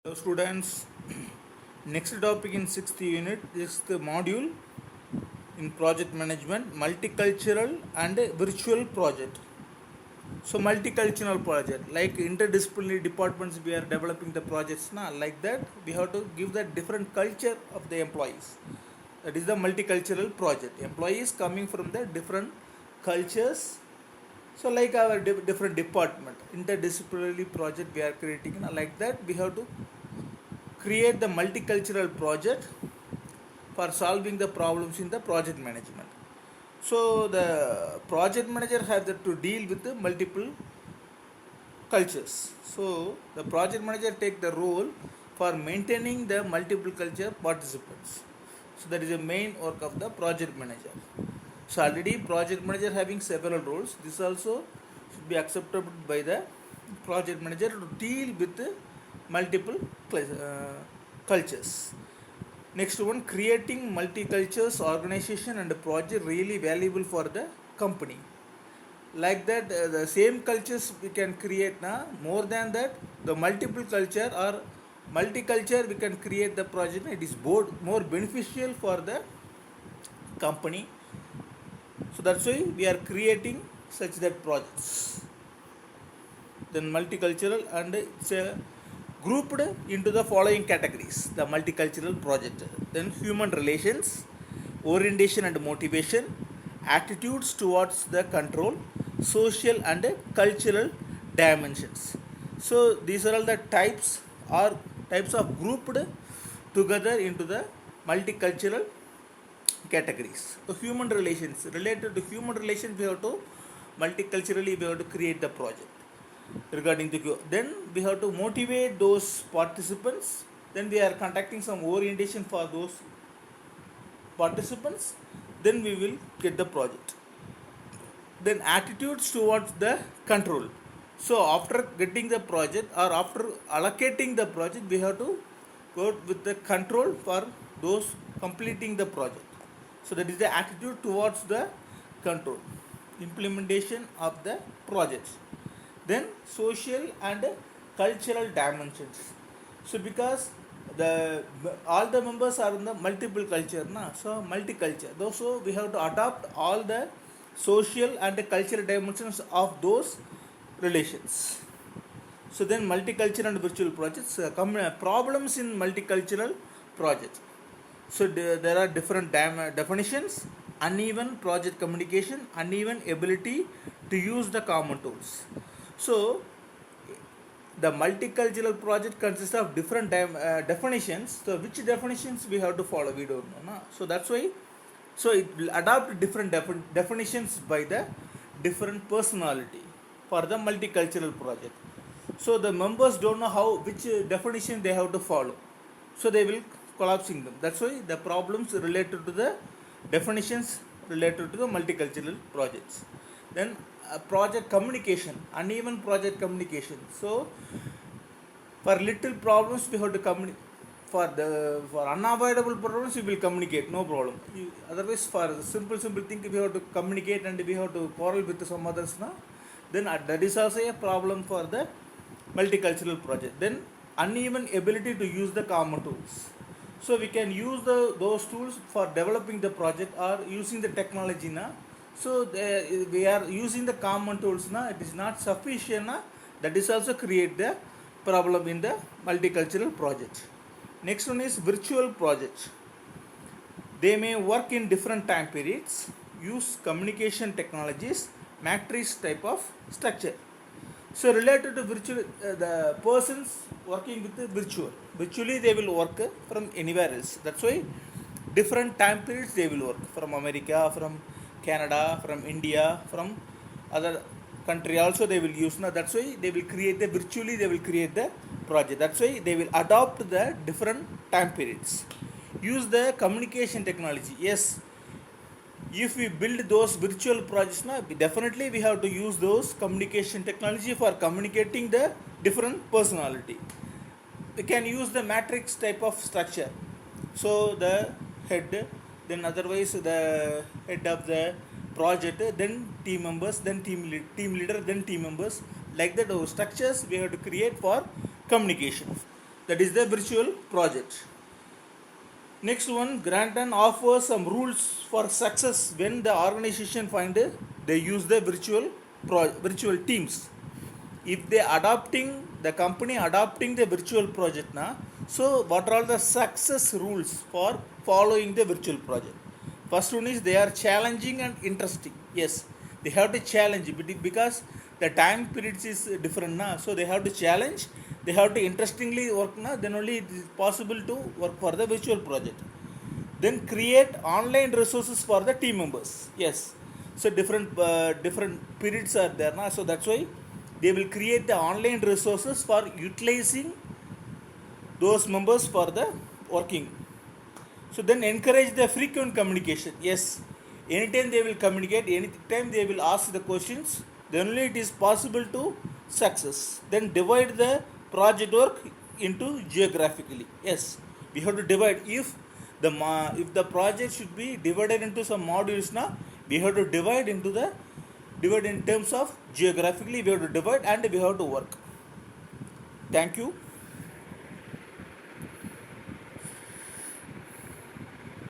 Hello students, next topic in 6th unit is the module in project management, multicultural and virtual project. So multicultural project, like interdisciplinary departments we are developing the projects now, like that we have to give the different culture of the employees. That is the multicultural project. Employees coming from the different cultures. So like our different department, interdisciplinary project we are creating, like that we have to create the multicultural project for solving the problems in the project management. So the project manager has to deal with the multiple cultures. So the project manager take the role for maintaining the multiple culture participants. So that is the main work of the project manager. So already project manager having several roles. This also should be accepted by the project manager to deal with the multiple cultures. Next one, creating multicultures organization and project really valuable for the company. Like that, the same cultures we can create now. More than that, the multiple culture or multiculture we can create the project. It is more beneficial for the company. So that's why we are creating such that projects. Then multicultural, and it's grouped into the following categories: the multicultural project, then human relations, orientation and motivation, attitudes towards the control, social and cultural dimensions. So these are all the types of grouped together into the multicultural categories. So human relations, related to human relations, we have to multiculturally we have to create the project regarding the then we have to motivate those participants. Then we are conducting some orientation for those participants. Then we will get the project. Then attitudes towards the control. So after getting the project or after allocating the project, we have to go with the control for those completing the project. So that is the attitude towards the control implementation of the projects. Then social and cultural dimensions. So because the all the members are in the multiple culture na, so multicultural, so we have to adopt all the social and cultural dimensions of those relations. So then multicultural and virtual projects, problems in multicultural projects. So there are different definitions: uneven project communication, uneven ability to use the common tools. So the multicultural project consists of different definitions. So which definitions we have to follow, we don't know. No? So that's why. So it will adopt different definitions by the different personality for the multicultural project. So the members don't know how which definition they have to follow. So they will collapsing them. That's why the problems related to the definitions related to the multicultural projects. Then project communication, uneven project communication. So for little problems we have to communicate. For unavoidable problems we will communicate, no problem. Otherwise for simple thing we have to communicate and we have to quarrel with some others now. Then that is also a problem for the multicultural project. Then uneven ability to use the common tools. So we can use those tools for developing the project or using the technology now. So we are using the common tools now, it is not sufficient now. That is also create the problem in the multicultural project. Next one is virtual project. They may work in different time periods, use communication technologies, matrix type of structure. So related to virtual, the persons working with the virtually they will work from anywhere else. That's why different time periods they will work, from America, from Canada, from India, from other country also they will use. Now that's why they will create the virtually they will create the project. That's why they will adopt the different time periods. Use the communication technology. Yes, if we build those virtual projects now, definitely we have to use those communication technology for communicating the different personality. We can use the matrix type of structure. So the head, then otherwise the head of the project, then team members, then team leader, then team members. Like that, those structures we have to create for communication. That is the virtual project. Next one, Granton offers some rules for success when the organization find they use the virtual teams. If they adopting the company adopting the virtual project na, so what are the success rules for following the virtual project? First one is they are challenging and interesting. Yes, they have to challenge because the time periods is different na, so they have to challenge, they have to interestingly work na, then only it is possible to work for the virtual project. Then create online resources for the team members. Yes, so different periods are there na, so that's why they will create the online resources for utilizing those members for the working. So then encourage the frequent communication. Yes, anytime they will communicate, anytime they will ask the questions, then only it is possible to success. Then divide the project work into geographically. Yes, we have to divide. If the project should be divided into some modules now, we have to divide in terms of geographically, we have to divide and we have to work. Thank you.